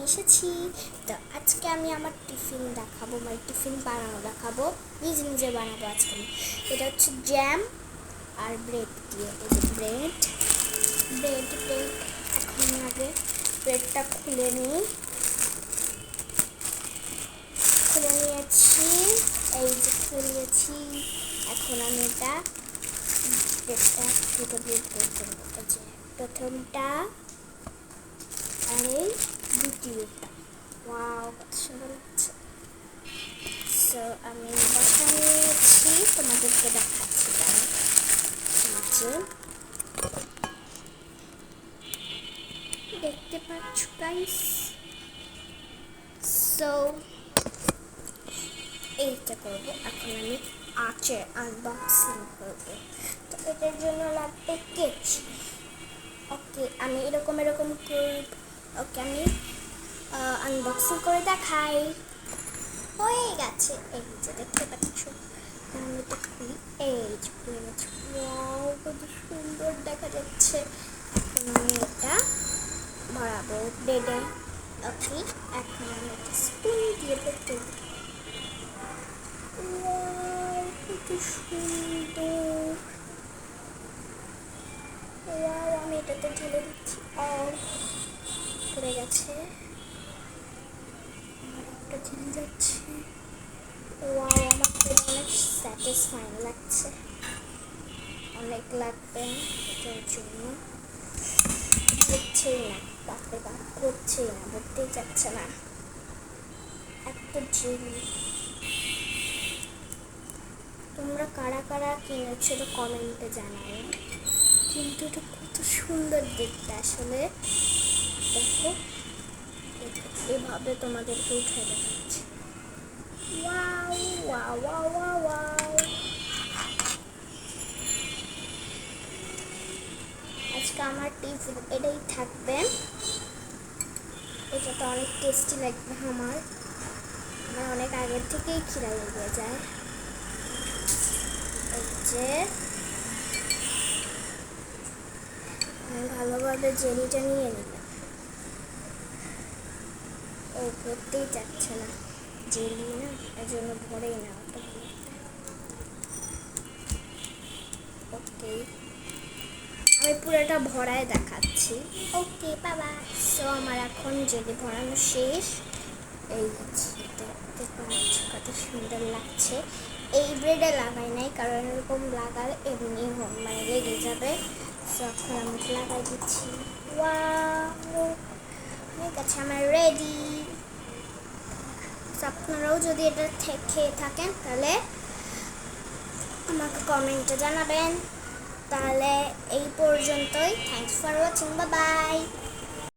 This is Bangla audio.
এসেছি। তো আজকে আমি আমার টিফিন দেখাবো, মানে টিফিন বানানো দেখাবো, নিজে নিজে বানাবো আজকে আমি। এটা হচ্ছে জ্যাম আর ব্রেড দিয়ে। এই যে ব্রেড ব্রেড ব্রেড এখন আগে ব্রেডটা খুলে নিয়েছি। এই যে খুলে নিয়েছি। এখন আমি ব্রেডটা দুটো ব্রেড বের করবো। এই যে প্রথমটা আর এই দ্বিতীয়টা। ওয়াও, কত সুন্দর লাগছে। সো আমি বসা নিয়েছি, তোমাদেরকে দেখাচ্ছি। যে দেখতে পাচ্ছ গাইস। সো এইটা করবো এখন আমি আনবক্সিং করবো। তো এটার জন্য লাগবে কেচি। ওকে, আমি এরকম করে ওকে আমি আনবক্সিং করে দেখাই। হয়ে গেছে, এই যে দেখতে পাচ্ছ। আমি এটা খুলি, এই যে খুলে গেছে। ওয়াও, কত সুন্দর দেখা যাচ্ছে। এখন আমি এটা ভরাবো ব্রেডে। ওকে, এখন আমি একটা স্পুন দিয়ে ভরতে। ওয়াও, কত সুন্দর। ওয়াও, আমি এটাতে ঢেলে দিচ্ছি। পড়ে গেছে, আমার একটা ঢেলে যাচ্ছে। ওয়াও, আমার তো অনেক স্যাটিসফাইং লাগছে। অনেক লাগবে এটার জন্য। হচ্ছেই না, বাপরে বাপ, হচ্ছেই না, ভরতেই যাচ্ছে না। এত জেলি। তোমরা কারা কারা কিনেছো তো কমেন্টে জানাও। কিন্তু এটা কত সুন্দর দেখতে আসলে। দেখো, এভাবে তোমাদেরকে উঠে দেখাচ্ছি। Wow wow wow wow wow. আজকে আমার টিফিন এটাই থাকবে। এটা তো অনেক টেস্টি লাগবে। আমার অনেক আগের থেকেই খিদা লেগে যায়। এই যে ভালোভাবে জেলিটা নিয়ে নিলাম। ও ভরতেই যাচ্ছে না, জেলি না, এর জন্য ভরেই না। ওকে, আমি পুরোটা ভরায় দেখাচ্ছি। ওকে বাবা। সো আমার এখন জেলি ভরানো শেষ। এই দেখতে পাচ্ছ কত সুন্দর লাগছে। এই ব্রেডে লাগাই নাই, কারণ এরকম লাগালে এমনি মানে লেগে যাবে। সো এখন আমি লাগাই দিচ্ছি। ওয়াও, ঠিক আছে, আমার রেডি। আপনারাও যদি এটা খেয়ে থাকেন তাহলে আমাকে কমেন্টে জানাবেন। তাহলে এই পর্যন্তই। Thanks for watching, bye bye.